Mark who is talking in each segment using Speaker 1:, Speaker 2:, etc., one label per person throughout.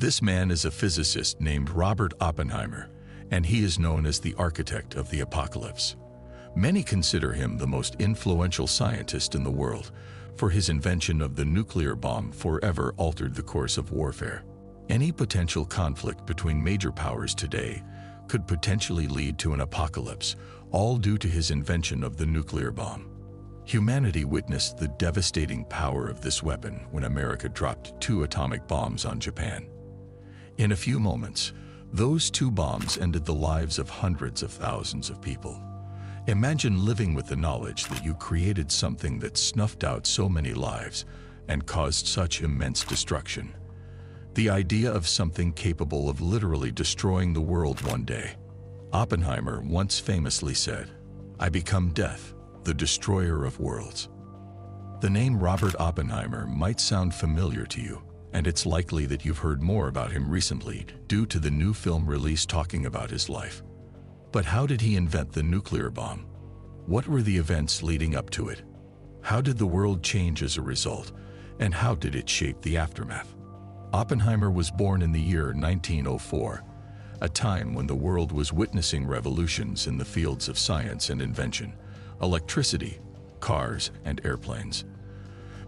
Speaker 1: This man is a physicist named Robert Oppenheimer, and he is known as the architect of the apocalypse. Many consider him the most influential scientist in the world, for his invention of the nuclear bomb forever altered the course of warfare. Any potential conflict between major powers today could potentially lead to an apocalypse, all due to his invention of the nuclear bomb. Humanity witnessed the devastating power of this weapon when America dropped 2 atomic bombs on Japan. In a few moments, those 2 bombs ended the lives of hundreds of thousands of people. Imagine living with the knowledge that you created something that snuffed out so many lives and caused such immense destruction. The idea of something capable of literally destroying the world one day. Oppenheimer once famously said, "I become death, the destroyer of worlds." The name Robert Oppenheimer might sound familiar to you, and it's likely that you've heard more about him recently due to the new film release talking about his life. But how did he invent the nuclear bomb? What were the events leading up to it? How did the world change as a result, and how did it shape the aftermath? Oppenheimer was born in the year 1904, a time when the world was witnessing revolutions in the fields of science and invention, electricity, cars, and airplanes.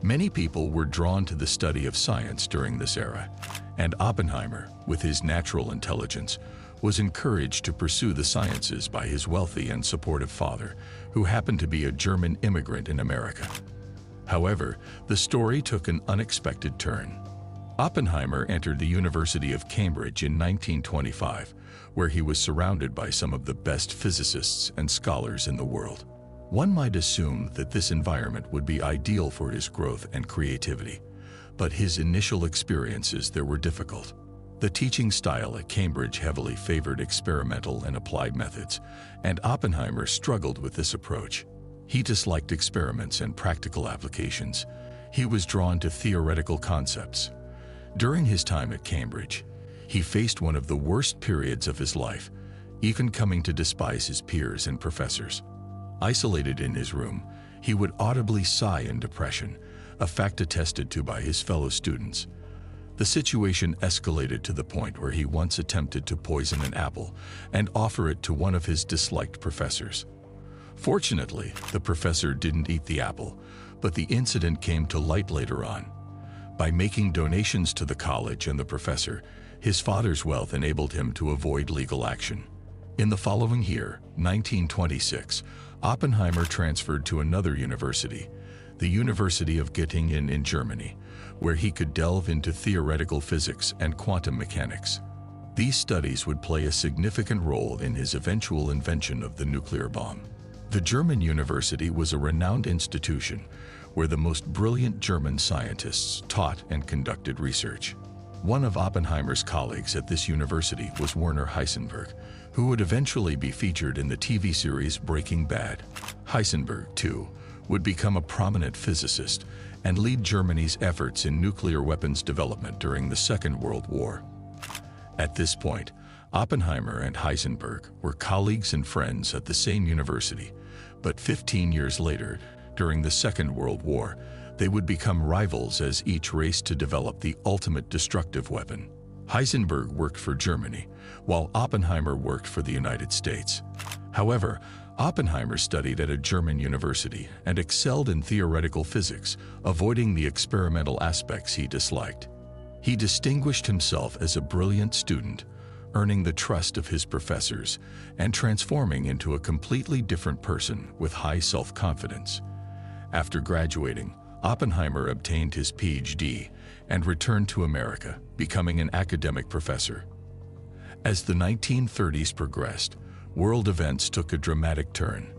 Speaker 1: Many people were drawn to the study of science during this era, and Oppenheimer, with his natural intelligence, was encouraged to pursue the sciences by his wealthy and supportive father, who happened to be a German immigrant in America. However, the story took an unexpected turn. Oppenheimer entered the University of Cambridge in 1925, where he was surrounded by some of the best physicists and scholars in the world. One might assume that this environment would be ideal for his growth and creativity, but his initial experiences there were difficult. The teaching style at Cambridge heavily favored experimental and applied methods, and Oppenheimer struggled with this approach. He disliked experiments and practical applications. He was drawn to theoretical concepts. During his time at Cambridge, he faced one of the worst periods of his life, even coming to despise his peers and professors. Isolated in his room, he would audibly sigh in depression, a fact attested to by his fellow students. The situation escalated to the point where he once attempted to poison an apple and offer it to one of his disliked professors. Fortunately, the professor didn't eat the apple, but the incident came to light later on. By making donations to the college and the professor, his father's wealth enabled him to avoid legal action. In the following year, 1926, Oppenheimer transferred to another university, the University of Göttingen in Germany, where he could delve into theoretical physics and quantum mechanics. These studies would play a significant role in his eventual invention of the nuclear bomb. The German university was a renowned institution where the most brilliant German scientists taught and conducted research. One of Oppenheimer's colleagues at this university was Werner Heisenberg, who would eventually be featured in the TV series Breaking Bad. Heisenberg, too, would become a prominent physicist and lead Germany's efforts in nuclear weapons development during the Second World War. At this point, Oppenheimer and Heisenberg were colleagues and friends at the same university, but 15 years later, during the Second World War, they would become rivals as each raced to develop the ultimate destructive weapon. Heisenberg worked for Germany, while Oppenheimer worked for the United States. However, Oppenheimer studied at a German university and excelled in theoretical physics, avoiding the experimental aspects he disliked. He distinguished himself as a brilliant student, earning the trust of his professors and transforming into a completely different person with high self-confidence. After graduating, Oppenheimer obtained his PhD and returned to America, becoming an academic professor. As the 1930s progressed, world events took a dramatic turn.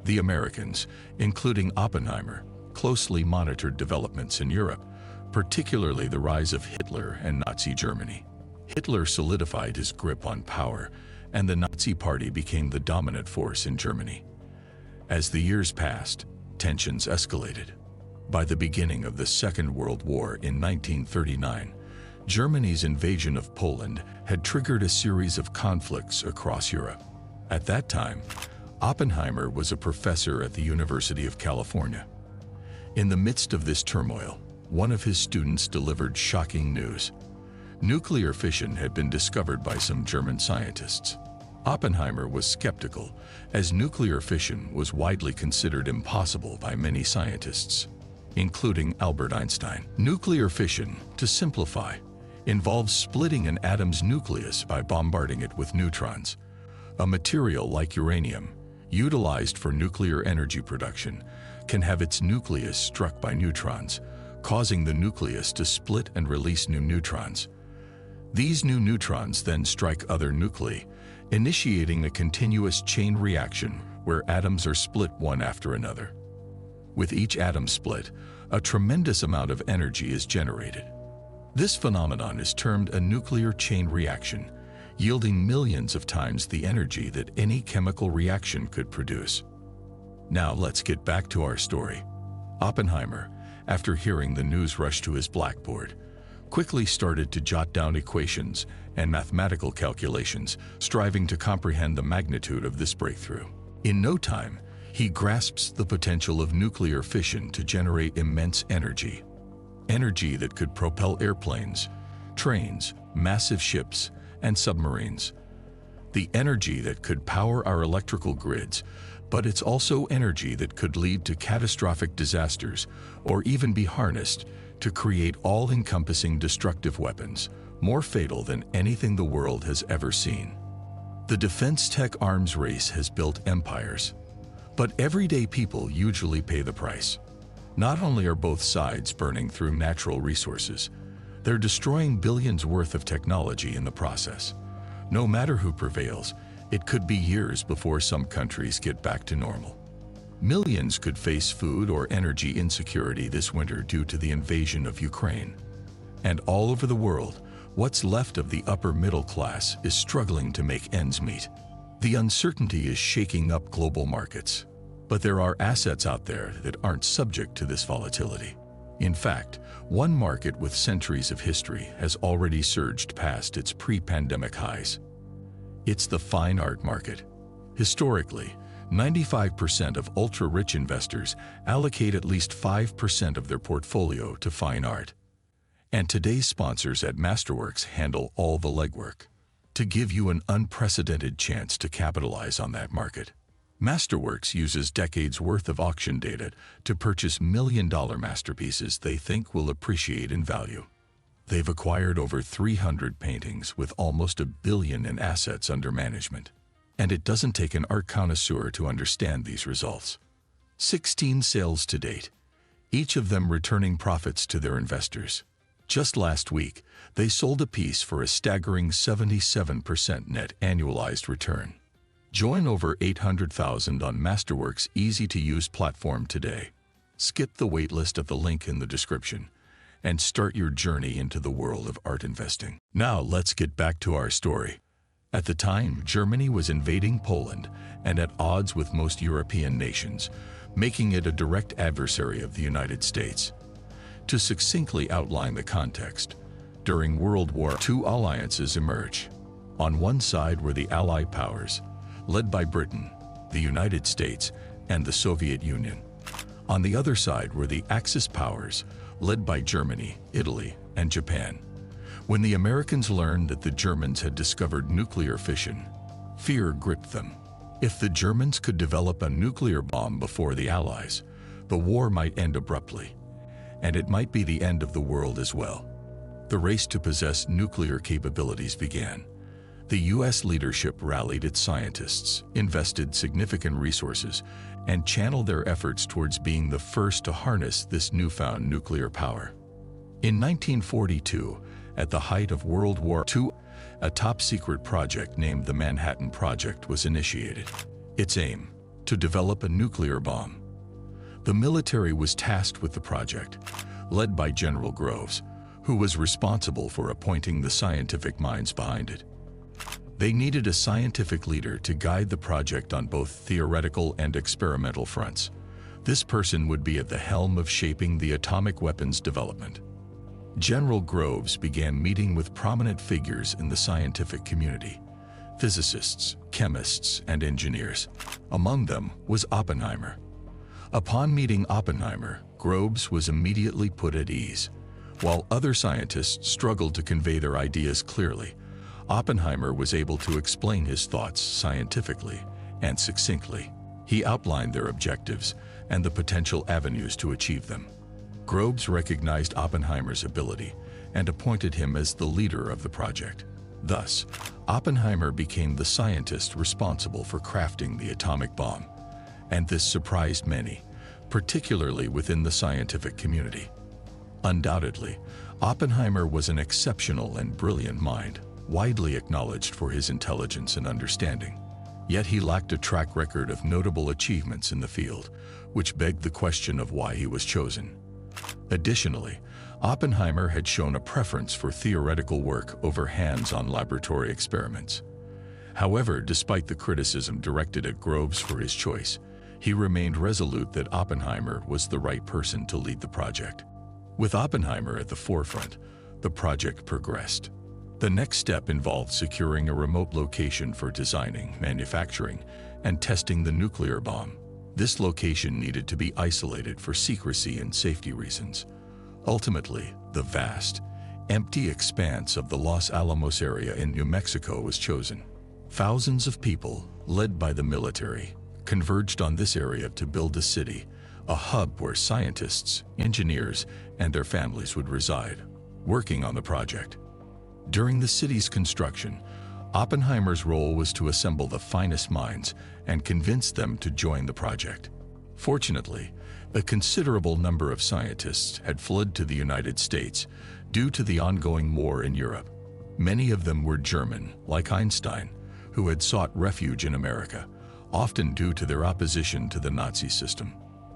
Speaker 1: The Americans, including Oppenheimer, closely monitored developments in Europe, particularly the rise of Hitler and Nazi Germany. Hitler solidified his grip on power, and the Nazi Party became the dominant force in Germany. As the years passed, tensions escalated. By the beginning of the Second World War in 1939, Germany's invasion of Poland had triggered a series of conflicts across Europe. At that time, Oppenheimer was a professor at the University of California. In the midst of this turmoil, one of his students delivered shocking news. Nuclear fission had been discovered by some German scientists. Oppenheimer was skeptical, as nuclear fission was widely considered impossible by many scientists, including Albert Einstein. Nuclear fission, to simplify, involves splitting an atom's nucleus by bombarding it with neutrons. A material like uranium, utilized for nuclear energy production, can have its nucleus struck by neutrons, causing the nucleus to split and release new neutrons. These new neutrons then strike other nuclei, initiating a continuous chain reaction where atoms are split one after another. With each atom split, a tremendous amount of energy is generated. This phenomenon is termed a nuclear chain reaction, yielding millions of times the energy that any chemical reaction could produce. Now let's get back to our story. Oppenheimer, after hearing the news, rushed to his blackboard, quickly started to jot down equations and mathematical calculations, striving to comprehend the magnitude of this breakthrough. In no time, he grasps the potential of nuclear fission to generate immense energy. Energy that could propel airplanes, trains, massive ships, and submarines. The energy that could power our electrical grids, but it's also energy that could lead to catastrophic disasters or even be harnessed to create all-encompassing destructive weapons, more fatal than anything the world has ever seen. The defense tech arms race has built empires, but everyday people usually pay the price. Not only are both sides burning through natural resources, they're destroying billions worth of technology in the process. No matter who prevails, it could be years before some countries get back to normal. Millions could face food or energy insecurity this winter due to the invasion of Ukraine. And all over the world, what's left of the upper middle class is struggling to make ends meet. The uncertainty is shaking up global markets, but there are assets out there that aren't subject to this volatility. In fact, one market with centuries of history has already surged past its pre-pandemic highs. It's the fine art market. Historically, 95% of ultra-rich investors allocate at least 5% of their portfolio to fine art. And today's sponsors at Masterworks handle all the legwork to give you an unprecedented chance to capitalize on that market. Masterworks uses decades worth of auction data to purchase million-dollar masterpieces they think will appreciate in value. They've acquired over 300 paintings with almost $1 billion in assets under management. And it doesn't take an art connoisseur to understand these results. 16 sales to date, each of them returning profits to their investors. Just last week, they sold a piece for a staggering 77% net annualized return. Join over 800,000 on Masterworks' easy-to-use platform today. Skip the waitlist at the link in the description and start your journey into the world of art investing. Now let's get back to our story. At the time, Germany was invading Poland and at odds with most European nations, making it a direct adversary of the United States. To succinctly outline the context, during World War II, alliances emerge. On one side were the Allied powers, led by Britain, the United States, and the Soviet Union. On the other side were the Axis powers, led by Germany, Italy, and Japan. When the Americans learned that the Germans had discovered nuclear fission, fear gripped them. If the Germans could develop a nuclear bomb before the Allies, the war might end abruptly, and it might be the end of the world as well. The race to possess nuclear capabilities began. The U.S. leadership rallied its scientists, invested significant resources, and channeled their efforts towards being the first to harness this newfound nuclear power. In 1942, at the height of World War II, a top-secret project named the Manhattan Project was initiated. Its aim, to develop a nuclear bomb. The military was tasked with the project, led by General Groves, who was responsible for appointing the scientific minds behind it. They needed a scientific leader to guide the project on both theoretical and experimental fronts. This person would be at the helm of shaping the atomic weapons development. General Groves began meeting with prominent figures in the scientific community, physicists, chemists, and engineers. Among them was Oppenheimer. Upon meeting Oppenheimer, Groves was immediately put at ease. While other scientists struggled to convey their ideas clearly, Oppenheimer was able to explain his thoughts scientifically and succinctly. He outlined their objectives and the potential avenues to achieve them. Groves recognized Oppenheimer's ability and appointed him as the leader of the project. Thus, Oppenheimer became the scientist responsible for crafting the atomic bomb, and this surprised many, particularly within the scientific community. Undoubtedly, Oppenheimer was an exceptional and brilliant mind, widely acknowledged for his intelligence and understanding. Yet he lacked a track record of notable achievements in the field, which begged the question of why he was chosen. Additionally, Oppenheimer had shown a preference for theoretical work over hands-on laboratory experiments. However, despite the criticism directed at Groves for his choice, he remained resolute that Oppenheimer was the right person to lead the project. With Oppenheimer at the forefront, the project progressed. The next step involved securing a remote location for designing, manufacturing, and testing the nuclear bomb. This location needed to be isolated for secrecy and safety reasons. Ultimately, the vast, empty expanse of the Los Alamos area in New Mexico was chosen. Thousands of people, led by the military, converged on this area to build a city, a hub where scientists, engineers, and their families would reside, working on the project. During the city's construction, Oppenheimer's role was to assemble the finest minds and convince them to join the project. Fortunately, a considerable number of scientists had fled to the United States due to the ongoing war in Europe. Many of them were German, like Einstein, who had sought refuge in America, often due to their opposition to the Nazi system.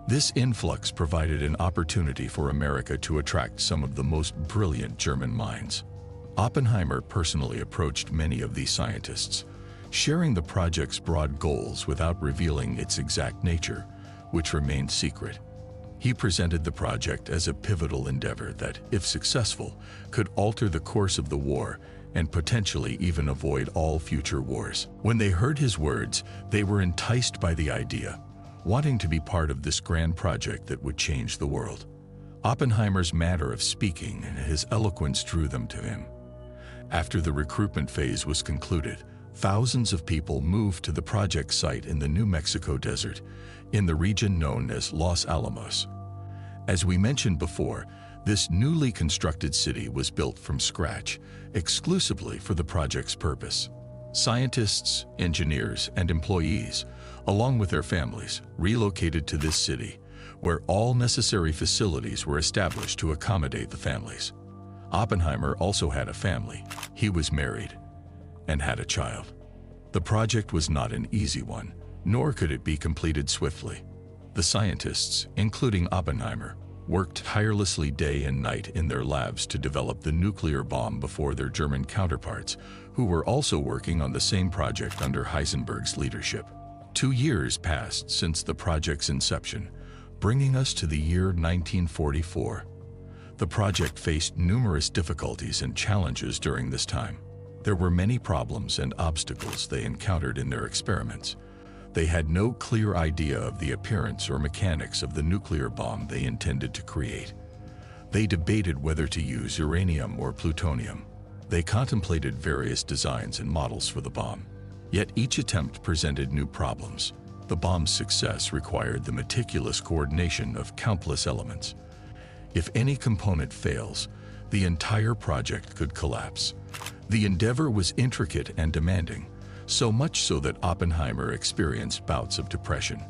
Speaker 1: This influx provided an opportunity for America to attract some of the most brilliant German minds. Oppenheimer personally approached many of these scientists, sharing the project's broad goals without revealing its exact nature, which remained secret. He presented the project as a pivotal endeavor that, if successful, could alter the course of the war and potentially even avoid all future wars. When they heard his words, they were enticed by the idea, wanting to be part of this grand project that would change the world. Oppenheimer's manner of speaking and his eloquence drew them to him. After the recruitment phase was concluded, thousands of people moved to the project site in the New Mexico desert, in the region known as Los Alamos. As we mentioned before, this newly constructed city was built from scratch, exclusively for the project's purpose. Scientists, engineers, and employees, along with their families, relocated to this city, where all necessary facilities were established to accommodate the families. Oppenheimer also had a family. He was married and had a child. The project was not an easy one, nor could it be completed swiftly. The scientists, including Oppenheimer, worked tirelessly day and night in their labs to develop the nuclear bomb before their German counterparts, who were also working on the same project under Heisenberg's leadership. 2 years passed since the project's inception, bringing us to the year 1944. The project faced numerous difficulties and challenges during this time. There were many problems and obstacles they encountered in their experiments. They had no clear idea of the appearance or mechanics of the nuclear bomb they intended to create. They debated whether to use uranium or plutonium. They contemplated various designs and models for the bomb. Yet each attempt presented new problems. The bomb's success required the meticulous coordination of countless elements. If any component fails, the entire project could collapse. The endeavor was intricate and demanding, so much so that Oppenheimer experienced bouts of depression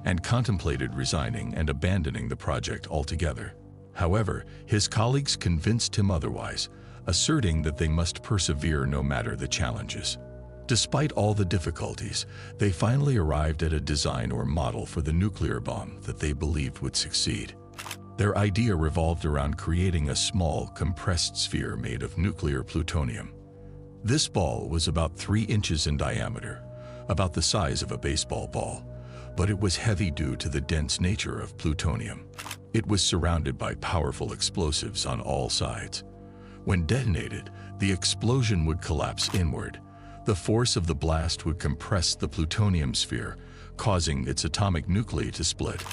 Speaker 1: and contemplated resigning and abandoning the project altogether. However, his colleagues convinced him otherwise, asserting that they must persevere no matter the challenges. Despite all the difficulties, they finally arrived at a design or model for the nuclear bomb that they believed would succeed. Their idea revolved around creating a small, compressed sphere made of nuclear plutonium. This ball was about 3 inches in diameter, about the size of a baseball ball, but it was heavy due to the dense nature of plutonium. It was surrounded by powerful explosives on all sides. When detonated, the explosion would collapse inward. The force of the blast would compress the plutonium sphere, causing its atomic nuclei to split.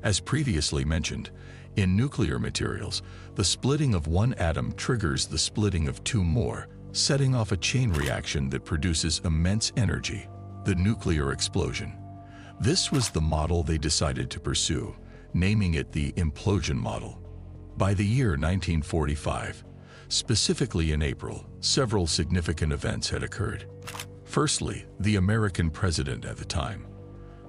Speaker 1: As previously mentioned, In nuclear materials, the splitting of one atom triggers the splitting of two more, setting off a chain reaction that produces immense energy, the nuclear explosion. This was the model they decided to pursue, naming it the Implosion Model. By the year 1945, specifically in April, several significant events had occurred. Firstly, the American president at the time,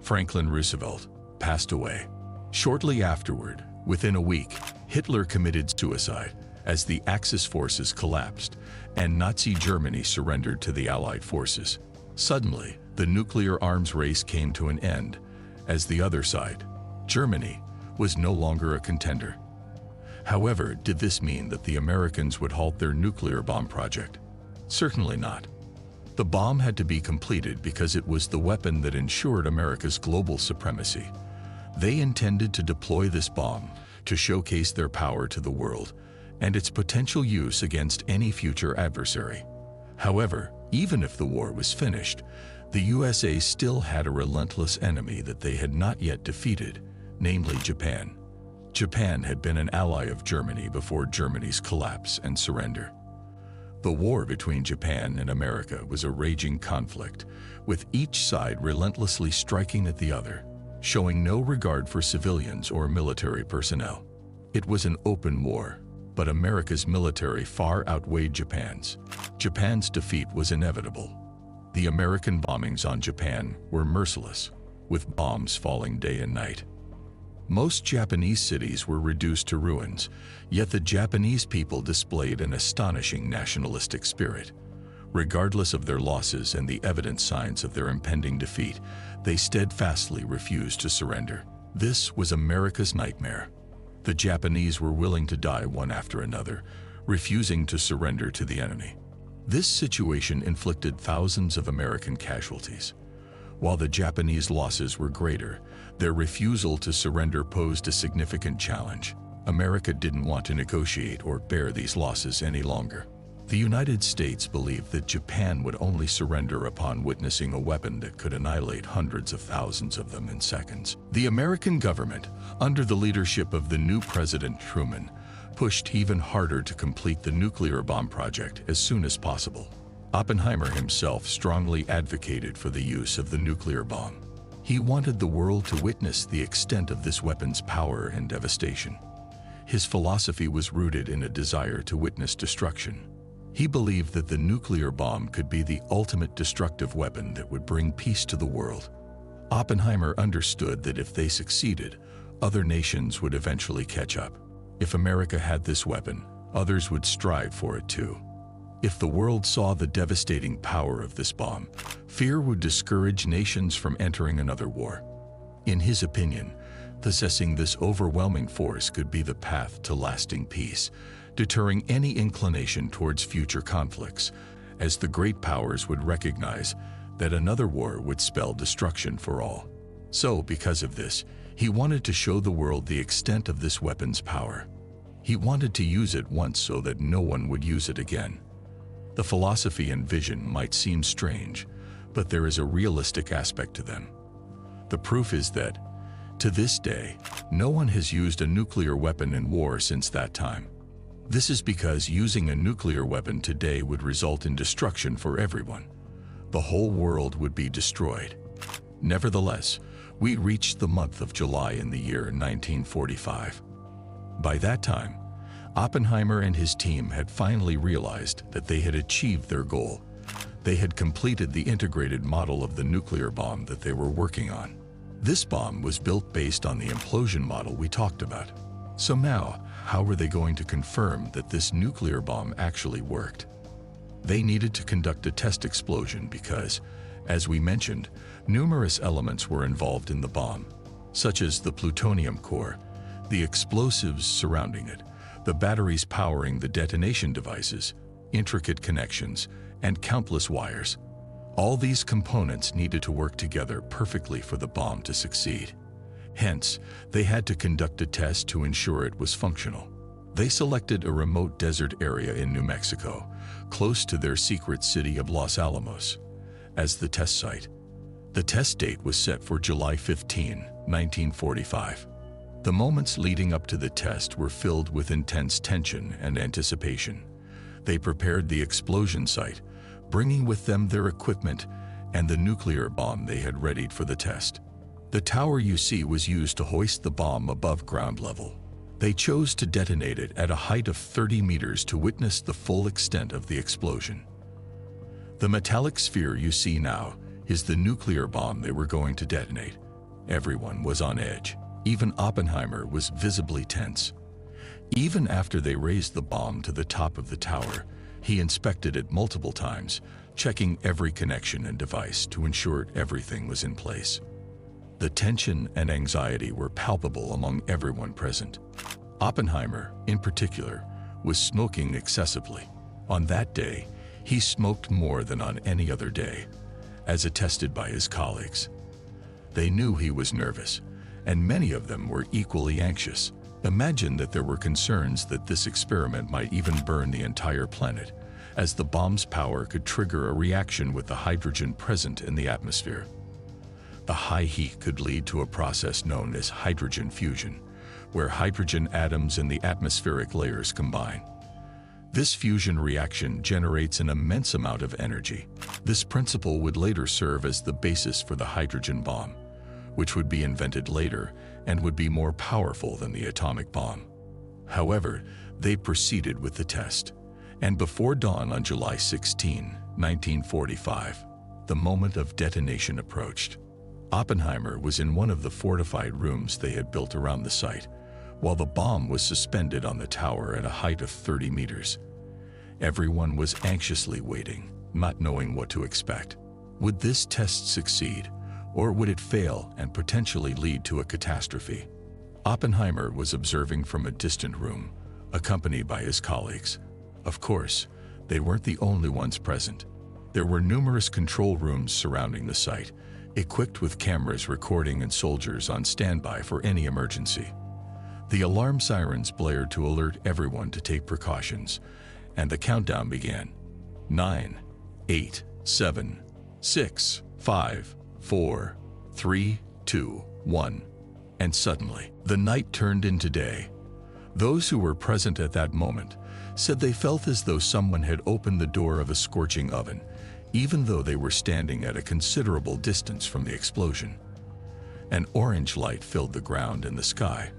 Speaker 1: Franklin Roosevelt, passed away. Shortly afterward, within a week, Hitler committed suicide as the Axis forces collapsed and Nazi Germany surrendered to the Allied forces. Suddenly, the nuclear arms race came to an end, as the other side, Germany, was no longer a contender. However, did this mean that the Americans would halt their nuclear bomb project? Certainly not. The bomb had to be completed because it was the weapon that ensured America's global supremacy. They intended to deploy this bomb to showcase their power to the world and its potential use against any future adversary. However, even if the war was finished, the USA still had a relentless enemy that they had not yet defeated, namely Japan. Japan had been an ally of Germany before Germany's collapse and surrender. The war between Japan and America was a raging conflict, with each side relentlessly striking at the other, showing no regard for civilians or military personnel. It was an open war, but America's military far outweighed Japan's. Japan's defeat was inevitable. The American bombings on Japan were merciless, with bombs falling day and night. Most Japanese cities were reduced to ruins, yet the Japanese people displayed an astonishing nationalistic spirit. Regardless of their losses and the evident signs of their impending defeat, they steadfastly refused to surrender. This was America's nightmare. The Japanese were willing to die one after another, refusing to surrender to the enemy. This situation inflicted thousands of American casualties. While the Japanese losses were greater, their refusal to surrender posed a significant challenge. America didn't want to negotiate or bear these losses any longer. The United States believed that Japan would only surrender upon witnessing a weapon that could annihilate hundreds of thousands of them in seconds. The American government, under the leadership of the new President Truman, pushed even harder to complete the nuclear bomb project as soon as possible. Oppenheimer himself strongly advocated for the use of the nuclear bomb. He wanted the world to witness the extent of this weapon's power and devastation. His philosophy was rooted in a desire to witness destruction. He believed that the nuclear bomb could be the ultimate destructive weapon that would bring peace to the world. Oppenheimer understood that if they succeeded, other nations would eventually catch up. If America had this weapon, others would strive for it too. If the world saw the devastating power of this bomb, fear would discourage nations from entering another war. In his opinion, possessing this overwhelming force could be the path to lasting peace, deterring any inclination towards future conflicts, as the great powers would recognize that another war would spell destruction for all. So, because of this, he wanted to show the world the extent of this weapon's power. He wanted to use it once so that no one would use it again. The philosophy and vision might seem strange, but there is a realistic aspect to them. The proof is that, to this day, no one has used a nuclear weapon in war since that time. This is because using a nuclear weapon today would result in destruction for everyone. The whole world would be destroyed. Nevertheless, we reached the month of July in the year 1945. By that time, Oppenheimer and his team had finally realized that they had achieved their goal. They had completed the integrated model of the nuclear bomb that they were working on. This bomb was built based on the implosion model we talked about. So now, how were they going to confirm that this nuclear bomb actually worked? They needed to conduct a test explosion because, as we mentioned, numerous elements were involved in the bomb, such as the plutonium core, the explosives surrounding it, the batteries powering the detonation devices, intricate connections, and countless wires. All these components needed to work together perfectly for the bomb to succeed. Hence, they had to conduct a test to ensure it was functional. They selected a remote desert area in New Mexico, close to their secret city of Los Alamos, as the test site. The test date was set for July 15, 1945. The moments leading up to the test were filled with intense tension and anticipation. They prepared the explosion site, bringing with them their equipment and the nuclear bomb they had readied for the test. The tower you see was used to hoist the bomb above ground level. They chose to detonate it at a height of 30 meters to witness the full extent of the explosion. The metallic sphere you see now is the nuclear bomb they were going to detonate. Everyone was on edge. Even Oppenheimer was visibly tense. Even after they raised the bomb to the top of the tower, he inspected it multiple times, checking every connection and device to ensure everything was in place. The tension and anxiety were palpable among everyone present. Oppenheimer, in particular, was smoking excessively. On that day, he smoked more than on any other day, as attested by his colleagues. They knew he was nervous, and many of them were equally anxious. Imagine that there were concerns that this experiment might even burn the entire planet, as the bomb's power could trigger a reaction with the hydrogen present in the atmosphere. The high heat could lead to a process known as hydrogen fusion, where hydrogen atoms in the atmospheric layers combine. This fusion reaction generates an immense amount of energy. This principle would later serve as the basis for the hydrogen bomb, which would be invented later and would be more powerful than the atomic bomb. However, they proceeded with the test, and before dawn on July 16, 1945, the moment of detonation approached. Oppenheimer was in one of the fortified rooms they had built around the site, while the bomb was suspended on the tower at a height of 30 meters. Everyone was anxiously waiting, not knowing what to expect. Would this test succeed, or would it fail and potentially lead to a catastrophe? Oppenheimer was observing from a distant room, accompanied by his colleagues. Of course, they weren't the only ones present. There were numerous control rooms surrounding the site, equipped with cameras recording and soldiers on standby for any emergency. The alarm sirens blared to alert everyone to take precautions, and the countdown began. 9, 8, 7, 6, 5, 4, 3, 2, 1. And suddenly, the night turned into day. Those who were present at that moment said they felt as though someone had opened the door of a scorching oven, even though they were standing at a considerable distance from the explosion. An orange light filled the ground and the sky,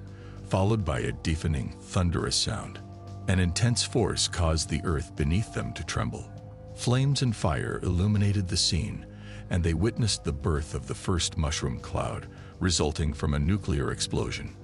Speaker 1: followed by a deafening, thunderous sound. An intense force caused the earth beneath them to tremble. Flames and fire illuminated the scene, and they witnessed the birth of the first mushroom cloud, resulting from a nuclear explosion.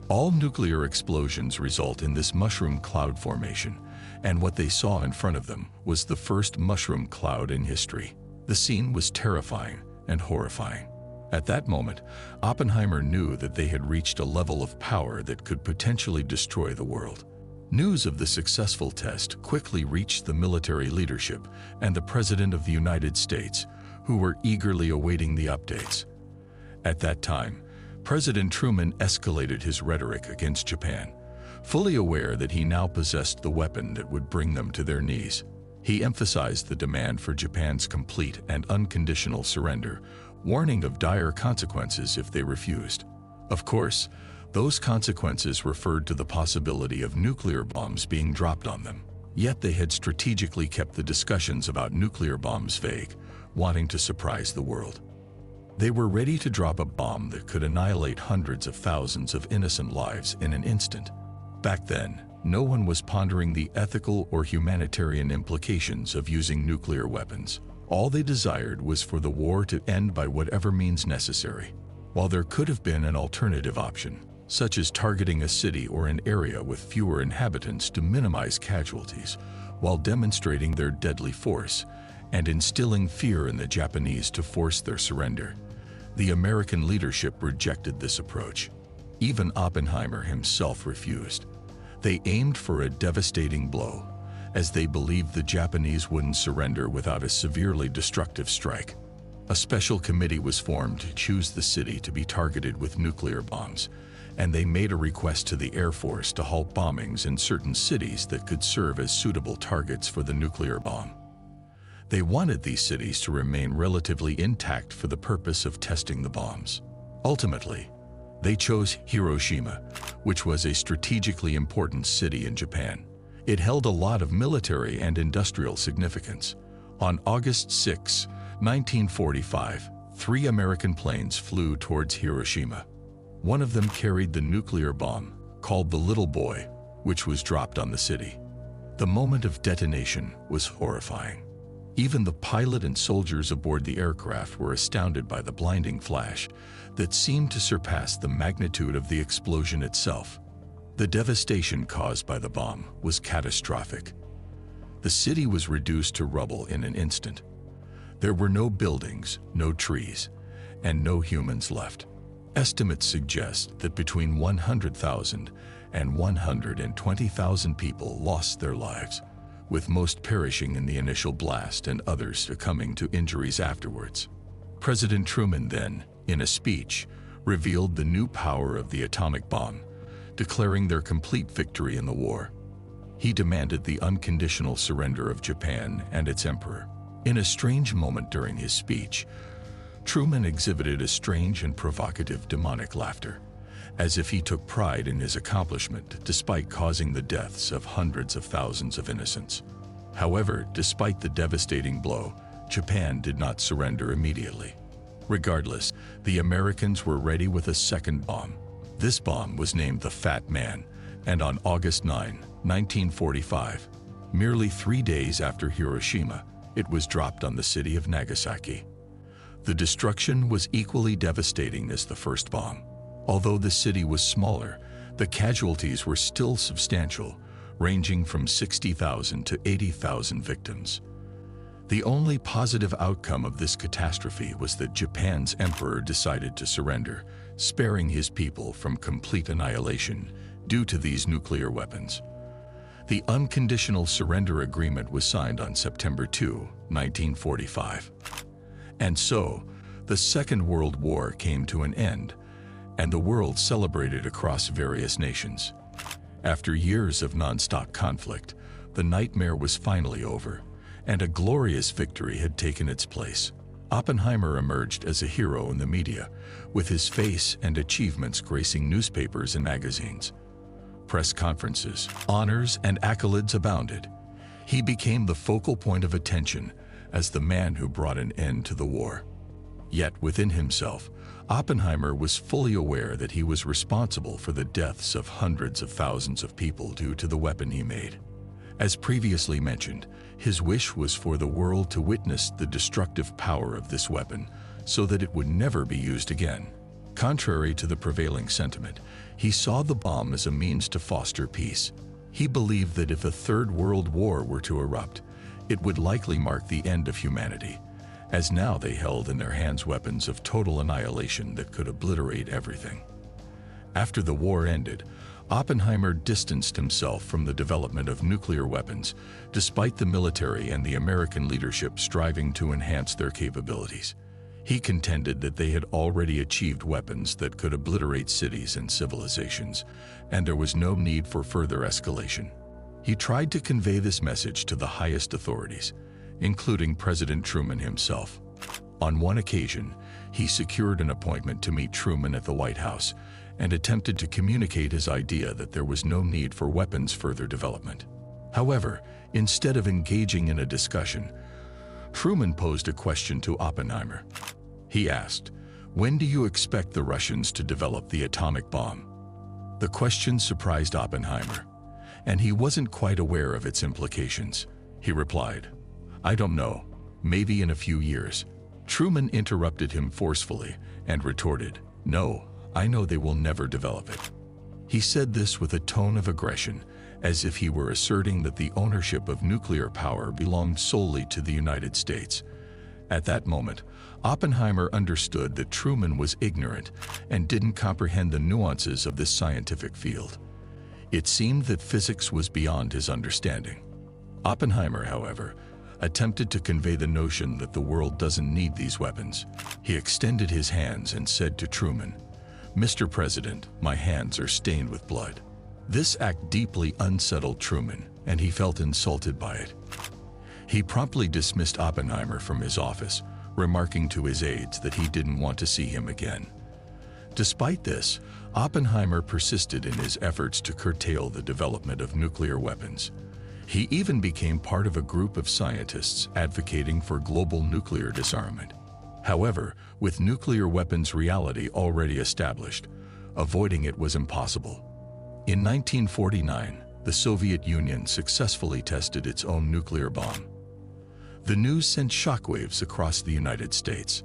Speaker 1: All nuclear explosions result in this mushroom cloud formation, and what they saw in front of them was the first mushroom cloud in history. The scene was terrifying and horrifying. At that moment, Oppenheimer knew that they had reached a level of power that could potentially destroy the world. News of the successful test quickly reached the military leadership and the President of the United States, who were eagerly awaiting the updates. At that time, President Truman escalated his rhetoric against Japan, fully aware that he now possessed the weapon that would bring them to their knees. He emphasized the demand for Japan's complete and unconditional surrender, warning of dire consequences if they refused. Of course, those consequences referred to the possibility of nuclear bombs being dropped on them. Yet they had strategically kept the discussions about nuclear bombs vague, wanting to surprise the world. They were ready to drop a bomb that could annihilate hundreds of thousands of innocent lives in an instant. Back then, no one was pondering the ethical or humanitarian implications of using nuclear weapons. All they desired was for the war to end by whatever means necessary. While there could have been an alternative option, such as targeting a city or an area with fewer inhabitants to minimize casualties, while demonstrating their deadly force and instilling fear in the Japanese to force their surrender, the American leadership rejected this approach. Even Oppenheimer himself refused. They aimed for a devastating blow, as they believed the Japanese wouldn't surrender without a severely destructive strike. A special committee was formed to choose the city to be targeted with nuclear bombs, and they made a request to the Air Force to halt bombings in certain cities that could serve as suitable targets for the nuclear bomb. They wanted these cities to remain relatively intact for the purpose of testing the bombs. Ultimately, They chose Hiroshima, which was a strategically important city in Japan. It held a lot of military and industrial significance. On August 6, 1945, 3 American planes flew towards Hiroshima. One of them carried the nuclear bomb, called the Little Boy, which was dropped on the city. The moment of detonation was horrifying. Even the pilot and soldiers aboard the aircraft were astounded by the blinding flash that seemed to surpass the magnitude of the explosion itself. The devastation caused by the bomb was catastrophic. The city was reduced to rubble in an instant. There were no buildings, no trees, and no humans left. Estimates suggest that between 100,000 and 120,000 people lost their lives, with most perishing in the initial blast and others succumbing to injuries afterwards. President Truman then, in a speech, revealed the new power of the atomic bomb, declaring their complete victory in the war. He demanded the unconditional surrender of Japan and its emperor. In a strange moment during his speech, Truman exhibited a strange and provocative demonic laughter, as if he took pride in his accomplishment despite causing the deaths of hundreds of thousands of innocents. However, despite the devastating blow, Japan did not surrender immediately. Regardless, the Americans were ready with a second bomb. This bomb was named the Fat Man, and on August 9, 1945, merely 3 days after Hiroshima, it was dropped on the city of Nagasaki. The destruction was equally devastating as the first bomb. Although the city was smaller, the casualties were still substantial, ranging from 60,000 to 80,000 victims. The only positive outcome of this catastrophe was that Japan's emperor decided to surrender, sparing his people from complete annihilation due to these nuclear weapons. The unconditional surrender agreement was signed on September 2, 1945. And so, the Second World War came to an end, and the world celebrated across various nations. After years of non-stop conflict, the nightmare was finally over, and a glorious victory had taken its place. Oppenheimer emerged as a hero in the media, with his face and achievements gracing newspapers and magazines. Press conferences, honors, and accolades abounded. He became the focal point of attention as the man who brought an end to the war. Yet within himself, Oppenheimer was fully aware that he was responsible for the deaths of hundreds of thousands of people due to the weapon he made. As previously mentioned, his wish was for the world to witness the destructive power of this weapon so that it would never be used again. Contrary to the prevailing sentiment, he saw the bomb as a means to foster peace. He believed that if a third world war were to erupt, it would likely mark the end of humanity, as now they held in their hands weapons of total annihilation that could obliterate everything. After the war ended, Oppenheimer distanced himself from the development of nuclear weapons, despite the military and the American leadership striving to enhance their capabilities. He contended that they had already achieved weapons that could obliterate cities and civilizations, and there was no need for further escalation. He tried to convey this message to the highest authorities, including President Truman himself. On one occasion, he secured an appointment to meet Truman at the White House and attempted to communicate his idea that there was no need for weapons further development. However, instead of engaging in a discussion, Truman posed a question to Oppenheimer. He asked, "When do you expect the Russians to develop the atomic bomb?" The question surprised Oppenheimer, and he wasn't quite aware of its implications. He replied, "I don't know, maybe in a few years." Truman interrupted him forcefully and retorted, "No, I know they will never develop it." He said this with a tone of aggression, as if he were asserting that the ownership of nuclear power belonged solely to the United States. At that moment, Oppenheimer understood that Truman was ignorant and didn't comprehend the nuances of this scientific field. It seemed that physics was beyond his understanding. Oppenheimer, however, attempted to convey the notion that the world doesn't need these weapons. He extended his hands and said to Truman, "Mr. President, my hands are stained with blood." This act deeply unsettled Truman, and he felt insulted by it. He promptly dismissed Oppenheimer from his office, remarking to his aides that he didn't want to see him again. Despite this, Oppenheimer persisted in his efforts to curtail the development of nuclear weapons. He even became part of a group of scientists advocating for global nuclear disarmament. However, with nuclear weapons reality already established, avoiding it was impossible. In 1949, the Soviet Union successfully tested its own nuclear bomb. The news sent shockwaves across the United States.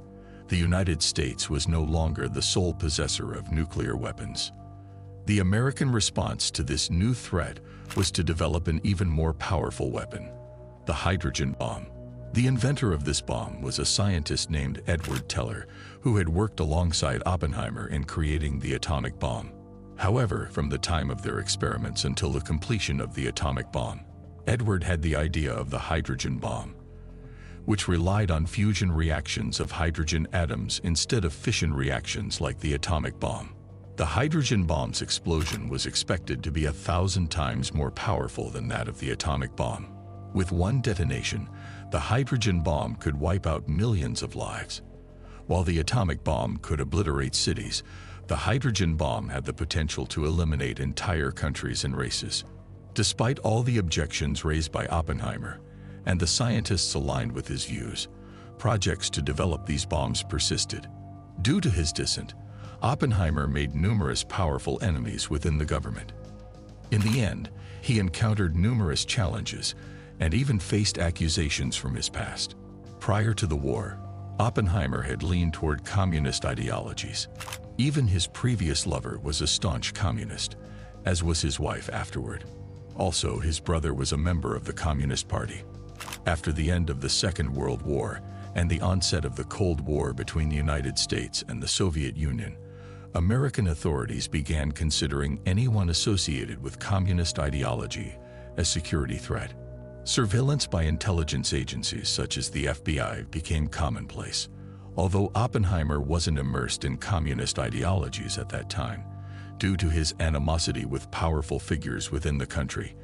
Speaker 1: The United States was no longer the sole possessor of nuclear weapons. The American response to this new threat was to develop an even more powerful weapon, the hydrogen bomb. The inventor of this bomb was a scientist named Edward Teller, who had worked alongside Oppenheimer in creating the atomic bomb. However, from the time of their experiments until the completion of the atomic bomb, Edward had the idea of the hydrogen bomb, which relied on fusion reactions of hydrogen atoms instead of fission reactions like the atomic bomb. The hydrogen bomb's explosion was expected to be 1,000 times more powerful than that of the atomic bomb. With one detonation, the hydrogen bomb could wipe out millions of lives. While the atomic bomb could obliterate cities, the hydrogen bomb had the potential to eliminate entire countries and races. Despite all the objections raised by Oppenheimer and the scientists aligned with his views, projects to develop these bombs persisted. Due to his dissent, Oppenheimer made numerous powerful enemies within the government. In the end, he encountered numerous challenges and even faced accusations from his past. Prior to the war, Oppenheimer had leaned toward communist ideologies. Even his previous lover was a staunch communist, as was his wife afterward. Also, his brother was a member of the Communist Party. After the end of the Second World War and the onset of the Cold War between the United States and the Soviet Union, American authorities began considering anyone associated with communist ideology a security threat. Surveillance by intelligence agencies such as the FBI became commonplace. Although Oppenheimer wasn't immersed in communist ideologies at that time, due to his animosity with powerful figures within the country,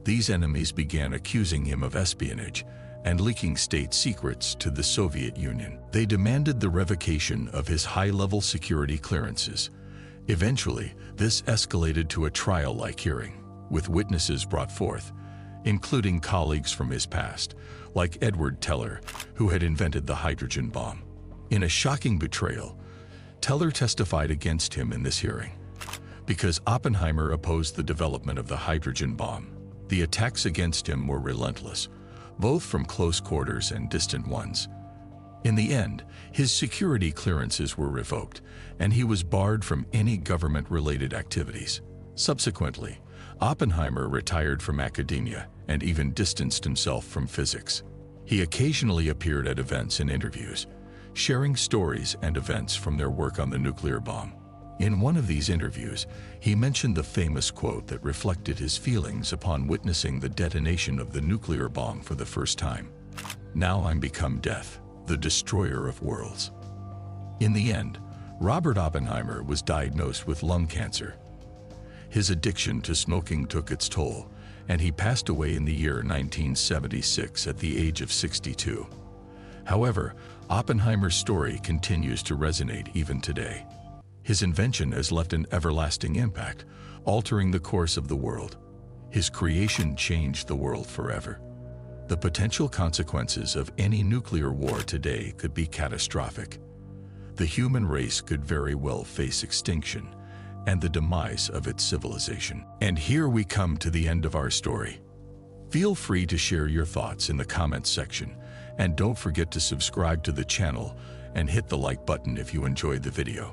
Speaker 1: these enemies began accusing him of espionage and leaking state secrets to the Soviet Union. They demanded the revocation of his high-level security clearances. Eventually, this escalated to a trial-like hearing, with witnesses brought forth, including colleagues from his past, like Edward Teller, who had invented the hydrogen bomb. In a shocking betrayal, Teller testified against him in this hearing. Because Oppenheimer opposed the development of the hydrogen bomb, the attacks against him were relentless, both from close quarters and distant ones. In the end, his security clearances were revoked, and he was barred from any government-related activities. Subsequently, Oppenheimer retired from academia and even distanced himself from physics. He occasionally appeared at events and interviews, sharing stories and events from their work on the nuclear bomb. In one of these interviews, he mentioned the famous quote that reflected his feelings upon witnessing the detonation of the nuclear bomb for the first time. "Now I'm become death, the destroyer of worlds." In the end, Robert Oppenheimer was diagnosed with lung cancer. His addiction to smoking took its toll, and he passed away in the year 1976 at the age of 62. However, Oppenheimer's story continues to resonate even today. His invention has left an everlasting impact, altering the course of the world. His creation changed the world forever. The potential consequences of any nuclear war today could be catastrophic. The human race could very well face extinction and the demise of its civilization. And here we come to the end of our story. Feel free to share your thoughts in the comments section, and don't forget to subscribe to the channel and hit the like button if you enjoyed the video.